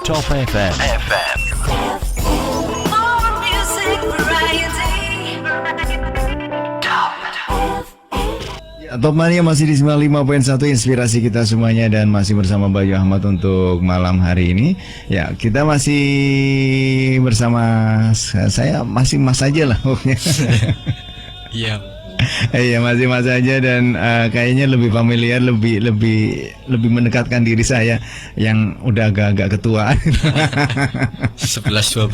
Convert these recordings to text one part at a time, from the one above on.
Top FM. More music variety. Top Mania masih di 95.1 inspirasi kita semuanya dan masih bersama Bayu Ahmad untuk malam hari ini. Ya, kita masih bersama saya masih Mas aja lah pokoknya. Iya. Iya, masih Mas aja dan kayaknya lebih familiar, lebih mendekatkan diri saya yang udah agak-agak ketua. 11-12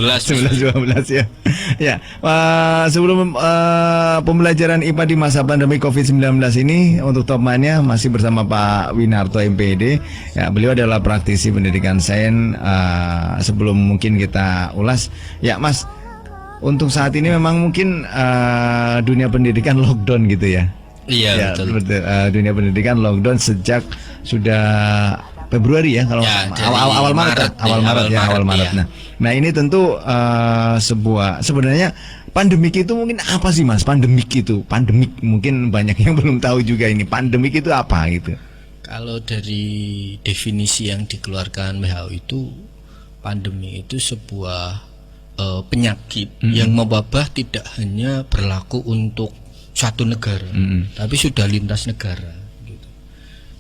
ya. Ya, sebelum pembelajaran IPA di masa pandemi COVID-19 ini untuk Top Mania masih bersama Pak Winarto MPD. Ya, beliau adalah praktisi pendidikan sains. Sebelum mungkin kita ulas, ya Mas, untuk saat ini memang mungkin dunia pendidikan lockdown gitu ya. Iya, Ya, betul. dunia pendidikan lockdown sejak sudah Februari ya kalau Ya, dari awal Maret, awal Maret. ya. Nah, ini tentu sebenarnya pandemik itu mungkin apa sih Mas? Pandemik mungkin banyak yang belum tahu juga ini. Pandemik itu apa gitu. Kalau dari definisi yang dikeluarkan WHO itu, pandemi itu sebuah penyakit yang mewabah tidak hanya berlaku untuk satu negara, tapi sudah lintas negara gitu.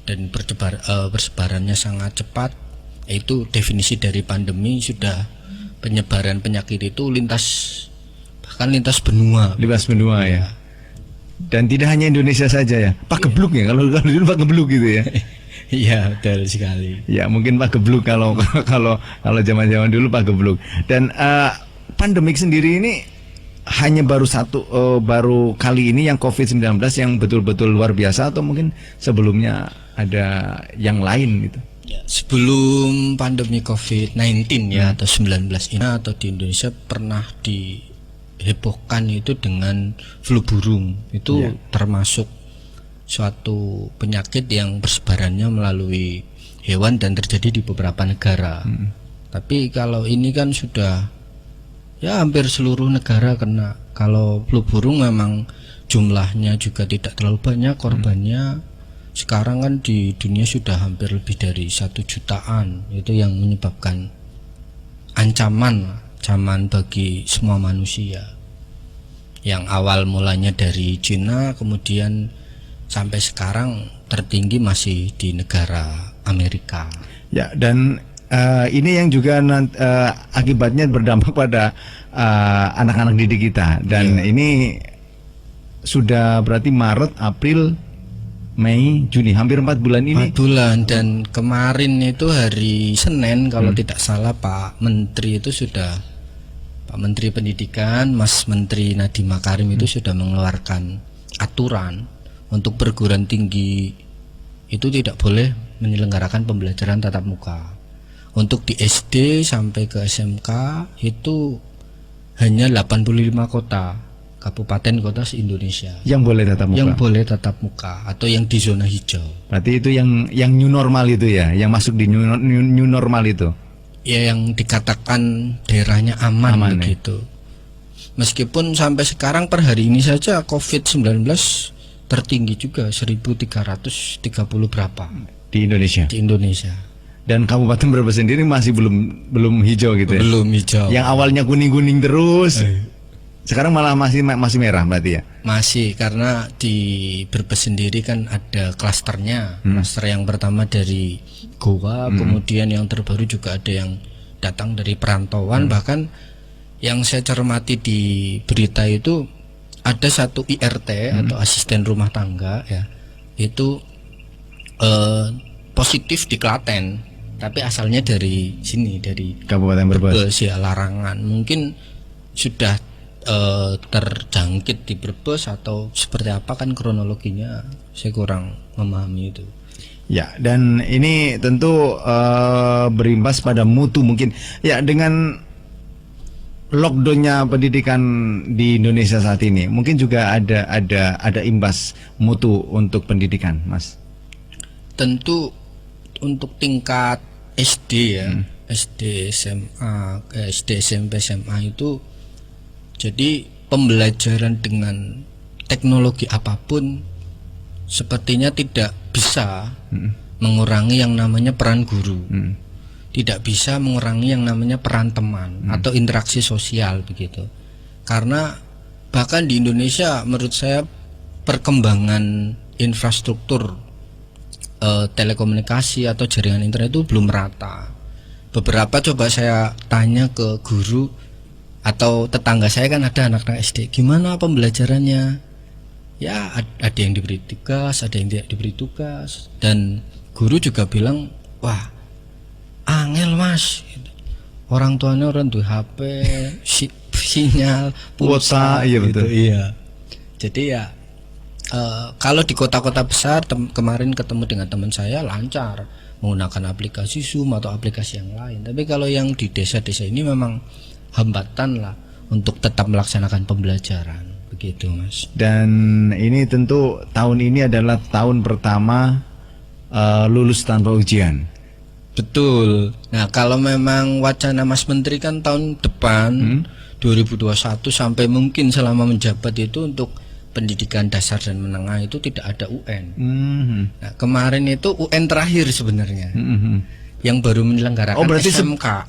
Dan persebarannya sangat cepat. Itu definisi dari pandemi, sudah penyebaran penyakit itu bahkan lintas benua. Lintas benua ya. Dan tidak hanya Indonesia saja ya. Pak Gebluk ya, kalau dulu Pak Gebluk gitu ya. Iya, betul sekali. Ya, mungkin Pak Gebluk kalau zaman-zaman dulu Pak Gebluk. Dan pandemik sendiri ini hanya baru kali ini yang COVID-19 yang betul-betul luar biasa, atau mungkin sebelumnya ada yang lain gitu. Ya, sebelum pandemi COVID-19 ya atau 19 ini, atau di Indonesia pernah dihebohkan itu dengan flu burung. Itu termasuk suatu penyakit yang persebarannya melalui hewan dan terjadi di beberapa negara. Tapi kalau ini kan sudah ya hampir seluruh negara kena. Kalau flu burung memang jumlahnya juga tidak terlalu banyak korbannya. Sekarang kan di dunia sudah hampir lebih dari 1 jutaan. Itu yang menyebabkan ancaman bagi semua manusia. Yang awal mulanya dari Cina, kemudian sampai sekarang tertinggi masih di negara Amerika. Ya, dan ini yang juga akibatnya berdampak pada anak-anak didik kita. Dan ini sudah berarti Maret, April, Mei, Juni, hampir 4 bulan ini. 4 bulan. Dan kemarin itu hari Senin kalau tidak salah Pak Menteri Pendidikan, Mas Menteri Nadiem Makarim itu sudah mengeluarkan aturan untuk perguruan tinggi itu tidak boleh menyelenggarakan pembelajaran tatap muka. Untuk di SD sampai ke SMK itu hanya 85 kota, kabupaten kota se-Indonesia Yang boleh tatap muka. yang boleh tatap muka atau yang di zona hijau. Berarti itu yang new normal itu ya, yang masuk di new normal itu. Ya, yang dikatakan daerahnya aman ya? begitu. Meskipun sampai sekarang per hari ini saja COVID-19 tertinggi juga 1.330 berapa Di Indonesia. di Indonesia. Dan Kabupaten Brebes sendiri masih belum hijau gitu ya. Belum hijau. Yang awalnya kuning-kuning terus. Sekarang malah masih merah berarti ya. Masih, karena di Brebes sendiri kan ada klasternya. Klaster yang pertama dari Goa, kemudian yang terbaru juga ada yang datang dari perantauan. Bahkan yang saya cermati di berita itu ada satu IRT atau asisten rumah tangga ya, itu positif di Klaten, tapi asalnya dari sini, dari Kabupaten Brebes. ya, Larangan. Mungkin sudah terjangkit di Brebes atau seperti apa, kan kronologinya saya kurang memahami itu. Ya, dan ini tentu berimbas pada mutu mungkin. Ya, dengan lockdownnya pendidikan di Indonesia saat ini, mungkin juga ada imbas mutu untuk pendidikan, Mas. Tentu untuk tingkat SD ya, SD, SMA, SD, SMP, SMA itu, jadi pembelajaran dengan teknologi apapun sepertinya tidak bisa mengurangi yang namanya peran guru. tidak bisa mengurangi yang namanya peran teman atau interaksi sosial begitu. Karena bahkan di Indonesia menurut saya perkembangan infrastruktur telekomunikasi atau jaringan internet itu belum merata. Beberapa coba saya tanya ke guru atau tetangga saya, kan ada anak-anak SD, gimana pembelajarannya? Ya ada yang diberi tugas, ada yang tidak diberi tugas, dan guru juga bilang, wah angel mas, orang tuanya orang tuh HP, sinyal, pulsa, iya betul. Iya. Jadi ya kalau di kota-kota besar kemarin ketemu dengan teman saya lancar menggunakan aplikasi Zoom atau aplikasi yang lain. Tapi kalau yang di desa-desa ini memang hambatan lah untuk tetap melaksanakan pembelajaran begitu mas. Dan ini tentu tahun ini adalah tahun pertama lulus tanpa ujian. Betul. Nah kalau memang wacana Mas Menteri kan tahun depan 2021 sampai mungkin selama menjabat itu untuk pendidikan dasar dan menengah itu tidak ada UN. Nah, kemarin itu UN terakhir sebenarnya. Yang baru menyelenggarakan berarti SMK.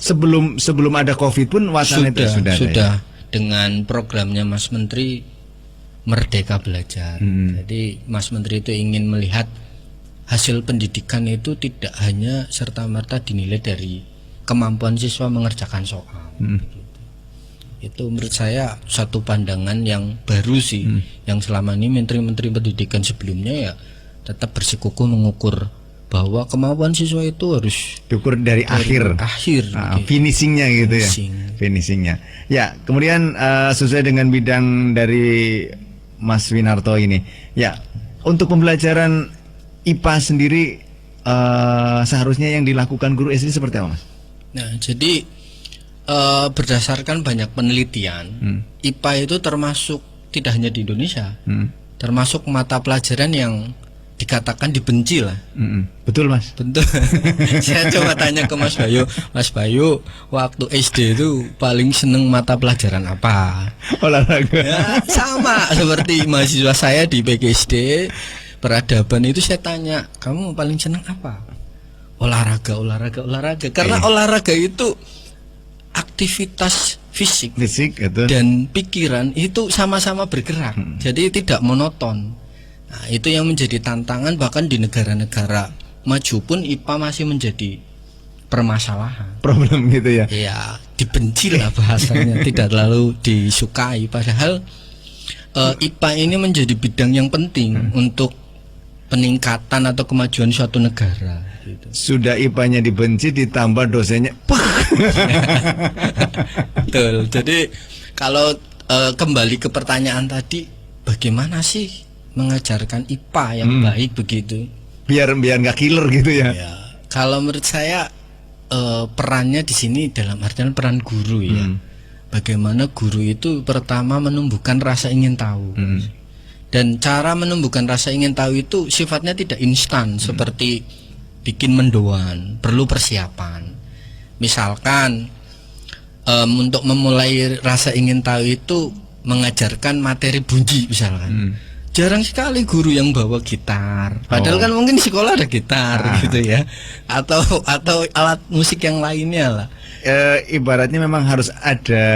sebelum ada Covid pun wacana itu sudah ada, ya? Dengan programnya Mas Menteri Merdeka Belajar. Jadi Mas Menteri itu ingin melihat hasil pendidikan itu tidak hanya serta-merta dinilai dari kemampuan siswa mengerjakan soal. Itu menurut saya satu pandangan yang baru sih, yang selama ini menteri-menteri pendidikan sebelumnya ya tetap bersikukuh mengukur bahwa kemampuan siswa itu harus diukur dari akhir finishingnya gitu ya, finishingnya. Ya kemudian sesuai dengan bidang dari Mas Winarto ini, ya untuk pembelajaran IPA sendiri seharusnya yang dilakukan guru SD seperti apa mas? Nah jadi berdasarkan banyak penelitian, IPA itu termasuk tidak hanya di Indonesia, termasuk mata pelajaran yang dikatakan dibenci lah. Betul mas? Betul. Saya coba tanya ke Mas Bayu, waktu SD itu paling seneng mata pelajaran apa? Olahraga. Ya, sama seperti mahasiswa saya di PGSD peradaban itu, saya tanya, kamu paling seneng apa? Olahraga. Karena olahraga itu aktivitas fisik itu. Dan pikiran itu sama-sama bergerak, jadi tidak monoton. Nah, itu yang menjadi tantangan, bahkan di negara-negara maju pun IPA masih menjadi permasalahan, problem gitu ya. Ya dibenci lah bahasanya, tidak terlalu disukai. Padahal IPA ini menjadi bidang yang penting untuk peningkatan atau kemajuan suatu negara gitu. Sudah IPA-nya dibenci ditambah dosennya. Betul. Jadi kalau kembali ke pertanyaan tadi, bagaimana sih mengajarkan IPA yang baik begitu? Biar nggak killer gitu ya. Ya. Kalau menurut saya perannya di sini dalam artian peran guru ya. Bagaimana guru itu pertama menumbuhkan rasa ingin tahu. Dan cara menumbuhkan rasa ingin tahu itu sifatnya tidak instan seperti bikin mendoan, perlu persiapan. Misalkan untuk memulai rasa ingin tahu itu mengajarkan materi bunyi misalkan. Jarang sekali guru yang bawa gitar. Padahal kan mungkin di sekolah ada gitar gitu ya. Atau alat musik yang lainnya lah. Ibaratnya memang harus ada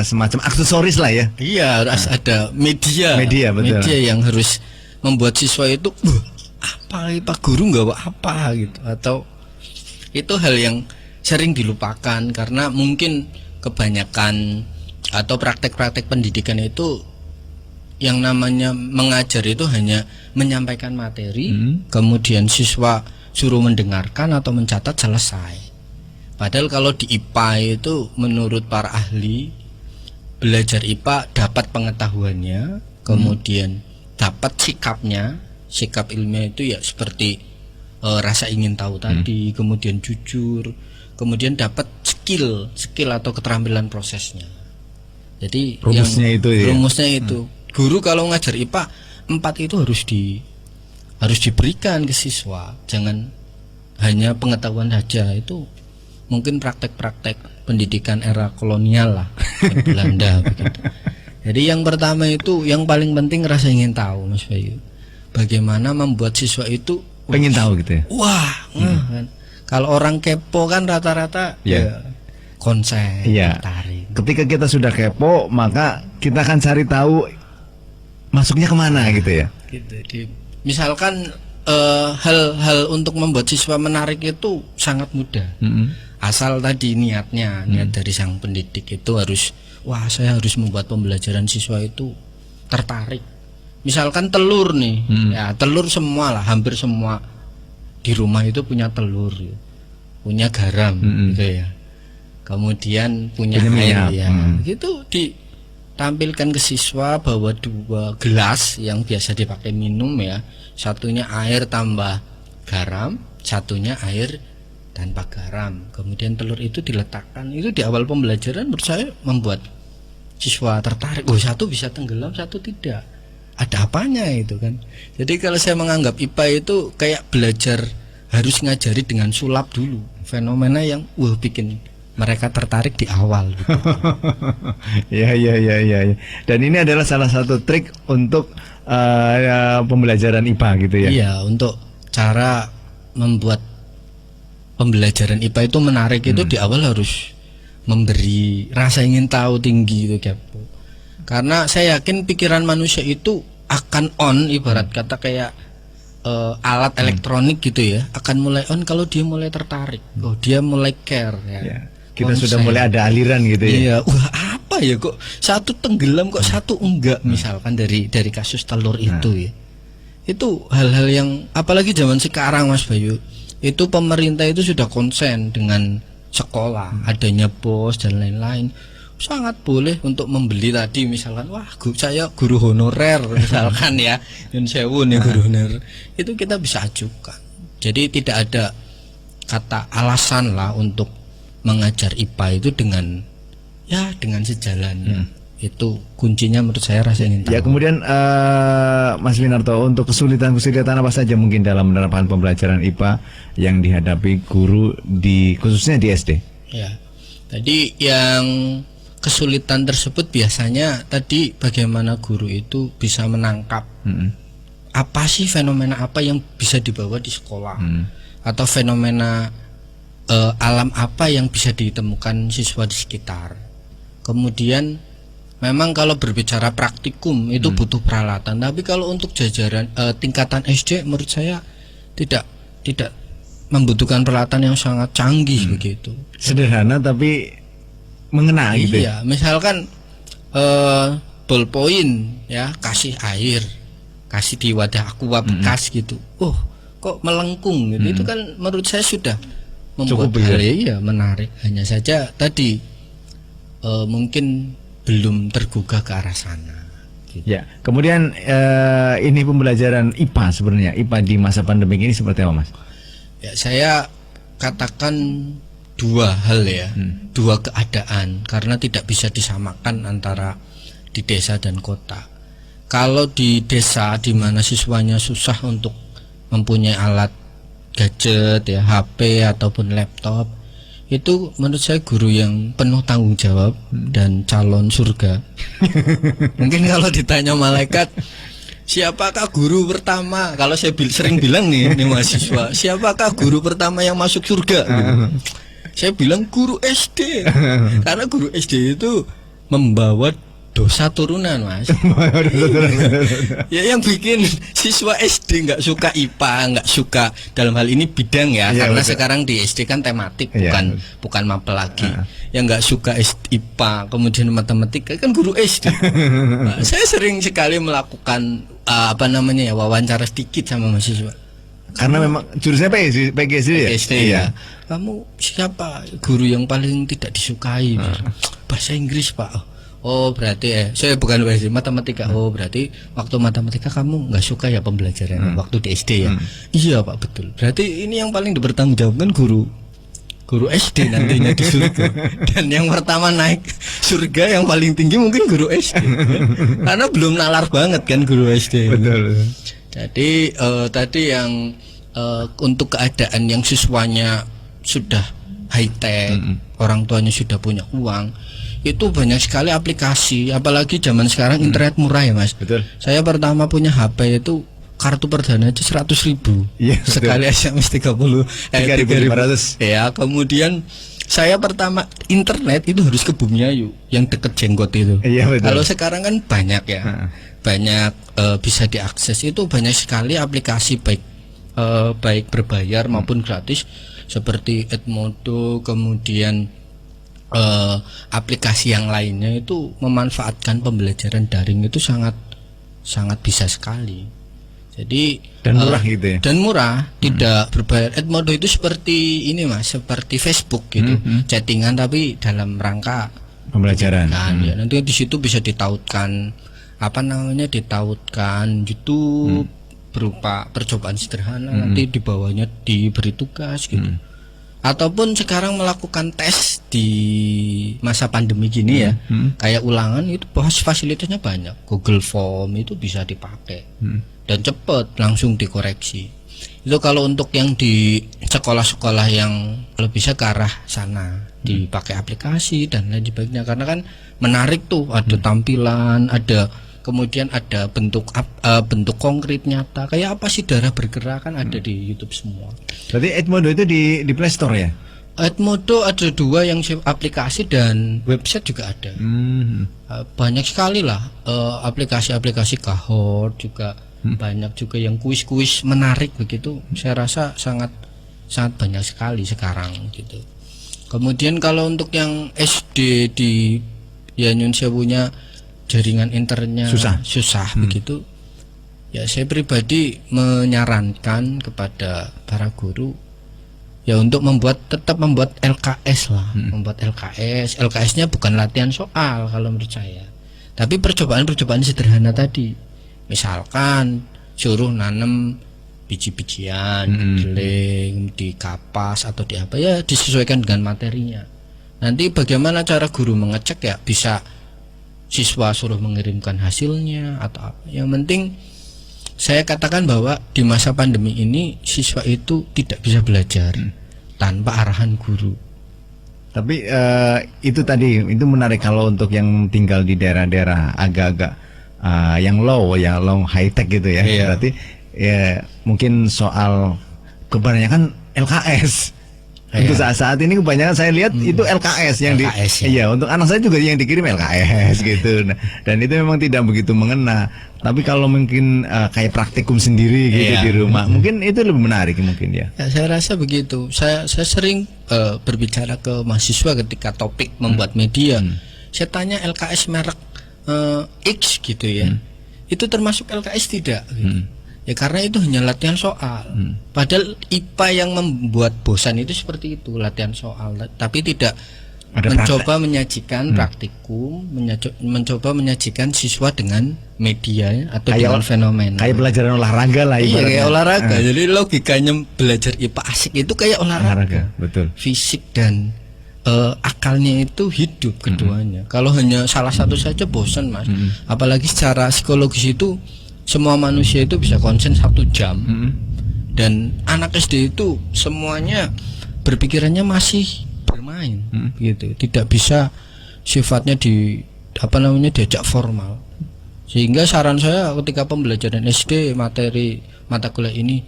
semacam aksesoris lah ya. Iya, harus ada media betul. Media yang harus membuat siswa itu apa Pak Guru nggak apa gitu, atau itu hal yang sering dilupakan karena mungkin kebanyakan atau praktek-praktek pendidikan itu yang namanya mengajar itu hanya menyampaikan materi, kemudian siswa suruh mendengarkan atau mencatat, selesai. Padahal kalau di IPA itu menurut para ahli, belajar IPA dapat pengetahuannya, kemudian dapat sikapnya. Sikap ilmiah itu ya seperti rasa ingin tahu tadi, kemudian jujur, kemudian dapat skill atau keterampilan prosesnya. Jadi rumusnya itu guru kalau ngajar IPA 4 itu harus diberikan ke siswa, jangan hanya pengetahuan saja. Itu mungkin praktek-praktek pendidikan era kolonial lah Belanda begitu. Jadi yang pertama itu yang paling penting rasa ingin tahu Mas Bayu. Bagaimana membuat siswa itu pengen tahu gitu ya. Wah, kan. Kalau orang kepo kan rata-rata Ya. konsen, Iya. tertarik. Ketika kita sudah kepo, maka kita akan cari tahu masuknya kemana gitu ya. Gitu. Misalkan hal-hal untuk membuat siswa menarik itu sangat mudah. Asal tadi niatnya, niat dari sang pendidik itu harus, wah saya harus membuat pembelajaran siswa itu tertarik. Misalkan telur nih, ya telur semua lah, hampir semua di rumah itu punya telur, punya garam, gitu ya. Kemudian punya air, minyak. ya. Gitu ditampilkan ke siswa bahwa 2 gelas yang biasa dipakai minum ya, satunya air tambah garam, satunya air tanpa garam. Kemudian telur itu diletakkan, itu di awal pembelajaran menurut saya membuat siswa tertarik. Oh, satu bisa tenggelam, satu tidak. Ada apanya itu kan. Jadi kalau saya menganggap IPA itu kayak belajar, harus ngajari dengan sulap dulu fenomena yang bikin mereka tertarik di awal gitu. Ya. Dan ini adalah salah satu trik untuk pembelajaran IPA gitu ya. Iya, untuk cara membuat pembelajaran IPA itu menarik itu di awal harus memberi rasa ingin tahu tinggi itu kepo. Karena saya yakin pikiran manusia itu akan on, ibarat kata kayak alat elektronik gitu ya, akan mulai on kalau dia mulai tertarik, dia mulai care ya. Ya. Kita sudah mulai ada aliran gitu ya. Iya, wah apa ya kok satu tenggelam kok satu enggak, misalkan dari kasus telur itu ya. Itu hal-hal yang apalagi zaman sekarang Mas Bayu, itu pemerintah itu sudah konsen dengan sekolah, adanya BOS dan lain-lain. Sangat boleh untuk membeli tadi misalkan, wah saya guru honorer misalkan ya, Yun Sewu nih guru honorer, itu kita bisa ajukan. Jadi tidak ada kata alasan lah untuk mengajar IPA itu dengan sejalan. Itu kuncinya menurut saya rasa ingin tahu. Ya, kemudian Mas Winarto, untuk kesulitan-kesulitan apa saja mungkin dalam menerapkan pembelajaran IPA yang dihadapi guru khususnya di SD? Ya, tadi yang kesulitan tersebut biasanya tadi bagaimana guru itu bisa menangkap apa sih fenomena apa yang bisa dibawa di sekolah, atau fenomena alam apa yang bisa ditemukan siswa di sekitar. Kemudian memang kalau berbicara praktikum itu butuh peralatan, tapi kalau untuk jajaran tingkatan SD menurut saya tidak membutuhkan peralatan yang sangat canggih begitu. Sederhana tapi mengena gitu. Iya, misalkan ballpoint ya, kasih air, kasih di wadah aqua bekas gitu. Kok melengkung gitu. Itu kan menurut saya sudah membuat cukup hal menarik. Hanya saja tadi mungkin belum tergugah ke arah sana gitu. Ya, kemudian ini pembelajaran IPA sebenarnya, IPA di masa pandemi ini seperti apa, Mas? Ya, saya katakan 2 hal ya, 2 keadaan, karena tidak bisa disamakan antara di desa dan kota. Kalau di desa di mana siswanya susah untuk mempunyai alat gadget ya, HP ataupun laptop, itu menurut saya guru yang penuh tanggung jawab dan calon surga. Mungkin kalau ditanya malaikat, siapakah guru pertama? Kalau saya sering bilang nih mahasiswa, siapakah guru pertama yang masuk surga? Saya bilang guru SD, karena guru SD itu membawa dosa turunan, Mas. Ya, yang bikin siswa SD nggak suka IPA, nggak suka dalam hal ini bidang ya, karena betul. Sekarang di SD kan tematik, bukan mapel lagi. Yang nggak suka IPA kemudian matematika kan guru SD. Nah, saya sering sekali melakukan wawancara sedikit sama mahasiswa. Karena memang jurusannya PGSD ya? PGSD ya. Kamu siapa guru yang paling tidak disukai? Bahasa Inggris, Pak. Oh berarti saya bukan bahasa matematika. Oh berarti waktu matematika kamu nggak suka ya pembelajaran waktu di SD ya? Iya Pak, betul. Berarti ini yang paling dipertanggungjawabkan guru SD nantinya di surga. Dan yang pertama naik surga yang paling tinggi mungkin guru SD. Karena belum nalar banget kan guru SD. Betul. Jadi tadi yang untuk keadaan yang siswanya sudah high tech, orang tuanya sudah punya uang, itu banyak sekali aplikasi, apalagi zaman sekarang internet murah ya Mas. Betul. Saya pertama punya HP itu kartu perdana aja 100.000. Iya, betul. Sekali SMS 3.500. Ya, kemudian saya pertama internet itu harus ke Bumiayu yang deket Jenggot itu. Iya, betul. Kalau sekarang kan banyak ya. Banyak bisa diakses, itu banyak sekali aplikasi baik berbayar maupun gratis seperti Edmodo, kemudian aplikasi yang lainnya itu memanfaatkan pembelajaran daring itu sangat bisa sekali. Jadi Dan murah gitu ya. Dan murah, tidak berbayar. Edmodo itu seperti ini Mas, seperti Facebook gitu. Chattingan tapi dalam rangka Pembelajaran. kan ya. Nanti di situ bisa ditautkan ditautkan YouTube berupa percobaan sederhana, nanti di bawahnya diberi tugas gitu. Ataupun sekarang melakukan tes di masa pandemi gini ya, kayak ulangan itu fasilitasnya banyak. Google Form itu bisa dipakai dan cepat langsung dikoreksi. Itu kalau untuk yang di sekolah-sekolah yang kalau bisa ke arah sana dipakai aplikasi dan lain sebagainya, karena kan menarik tuh, ada tampilan, ada kemudian ada bentuk konkret nyata, kayak apa sih darah bergerak kan ada di YouTube semua. Berarti Edmodo itu di Play Store ya? Edmodo ada 2 yang aplikasi dan website juga ada. Banyak sekali lah aplikasi-aplikasi Kahoot juga banyak juga yang kuis-kuis menarik begitu. Saya rasa sangat banyak sekali sekarang gitu. Kemudian kalau untuk yang SD di Nyun Sewunya jaringan internetnya susah begitu. Ya saya pribadi menyarankan kepada para guru ya untuk tetap membuat LKS lah, membuat LKS-nya bukan latihan soal kalau menurut saya, tapi percobaan sederhana tadi. Misalkan suruh nanam biji-bijian, geling di kapas atau di apa ya, disesuaikan dengan materinya. Nanti bagaimana cara guru mengecek ya, bisa siswa suruh mengirimkan hasilnya atau apa. Yang penting saya katakan bahwa di masa pandemi ini siswa itu tidak bisa belajar tanpa arahan guru. Tapi itu tadi itu menarik kalau untuk yang tinggal di daerah-daerah agak-agak yang low high tech gitu ya. Iya. Berarti ya mungkin soal kebanyakan LKS. Untuk saat ini kebanyakan saya lihat itu LKS yang LKS, iya, untuk anak saya juga yang dikirim LKS gitu. Nah, dan itu memang tidak begitu mengena. Tapi kalau mungkin kayak praktikum sendiri gitu di rumah, mungkin itu lebih menarik mungkin ya. Ya, saya rasa begitu. Saya sering berbicara ke mahasiswa ketika topik membuat media. Saya tanya LKS merek X gitu ya. Itu termasuk LKS tidak? Gitu. Ya karena itu hanya latihan soal. Padahal IPA yang membuat bosan itu seperti itu, latihan soal, tapi tidak mencoba menyajikan praktikum, mencoba menyajikan siswa dengan media atau dengan fenomena. Kayak pelajaran olahraga lah ibaratnya. Iya, kayak olahraga. Jadi logikanya belajar IPA asik itu kayak olahraga. Betul. Fisik dan akalnya itu hidup keduanya. Kalau hanya salah satu saja bosan Mas. Apalagi secara psikologis itu semua manusia itu bisa konsen 1 jam. Dan anak SD itu semuanya berpikirannya masih bermain gitu. Tidak bisa sifatnya diajak formal. Sehingga saran saya ketika pembelajaran SD materi mata kuliah ini,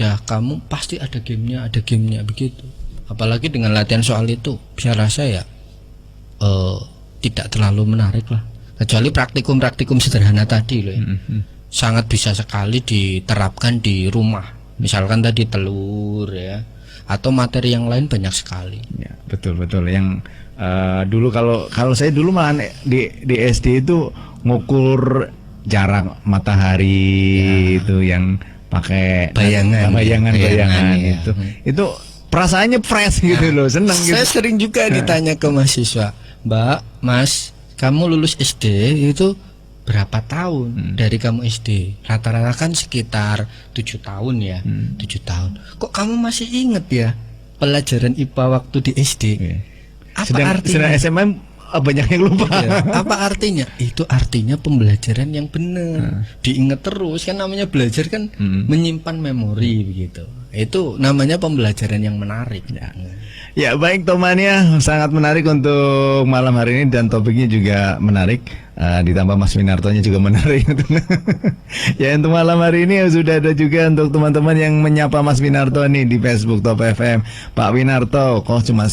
kamu pasti ada gamenya begitu. Apalagi dengan latihan soal itu, saya rasa ya tidak terlalu menarik lah. Kecuali praktikum sederhana tadi loh ya. Sangat bisa sekali diterapkan di rumah. Misalkan tadi telur ya, atau materi yang lain banyak sekali. Ya, betul. Yang dulu kalau saya dulu malah di SD itu ngukur jarak matahari itu yang pakai bayangan ya. Itu perasaannya fresh gitu loh, senang gitu. Saya sering juga ditanya ke mahasiswa, Mbak, Mas, kamu lulus SD itu berapa tahun dari kamu SD? Rata-rata kan sekitar 7 tahun ya. 7 tahun. Kok kamu masih inget ya pelajaran IPA waktu di SD? Apa artinya? Sedang SMA banyak yang lupa. Ya, apa artinya? Itu artinya pembelajaran yang benar. Diingat terus kan, namanya belajar kan menyimpan memori begitu. Itu namanya pembelajaran yang menarik. Ya baik temannya, sangat menarik untuk malam hari ini dan topiknya juga menarik. Ditambah Mas Winartonya juga menarik. Ya untuk malam hari ini sudah ada juga untuk teman-teman yang menyapa Mas Winarto nih di Facebook Top FM. Pak Winarto, kok cuma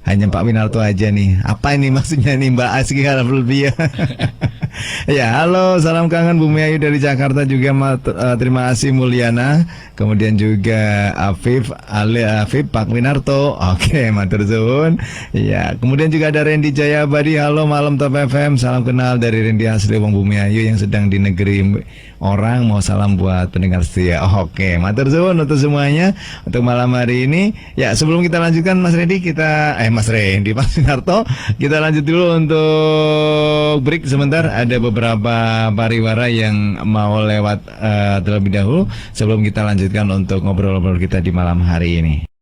hanya Pak Winarto aja nih. Apa ini maksudnya nih Mbak Aski harap lebih ya. Ya halo, salam kangen Bumi Ayu dari Jakarta juga. Terima kasih Mulyana. Kemudian juga Afif, Afif Pak Winarto. Oke, matur suwun. Ya, kemudian juga ada Randy Jayabadi. Halo malam Top FM. Salam kenal dari Randy asli Wong Bumi Ayu yang sedang di negeri orang. Mau salam buat pendengar setia. Oke, matur suwun untuk semuanya untuk malam hari ini. Ya, sebelum kita lanjutkan Mas Randy, Mas Winarto, kita lanjut dulu untuk break sebentar. Ada beberapa pariwara yang mau lewat terlebih dahulu sebelum kita lanjutkan untuk ngobrol-ngobrol kita di malam hari ini.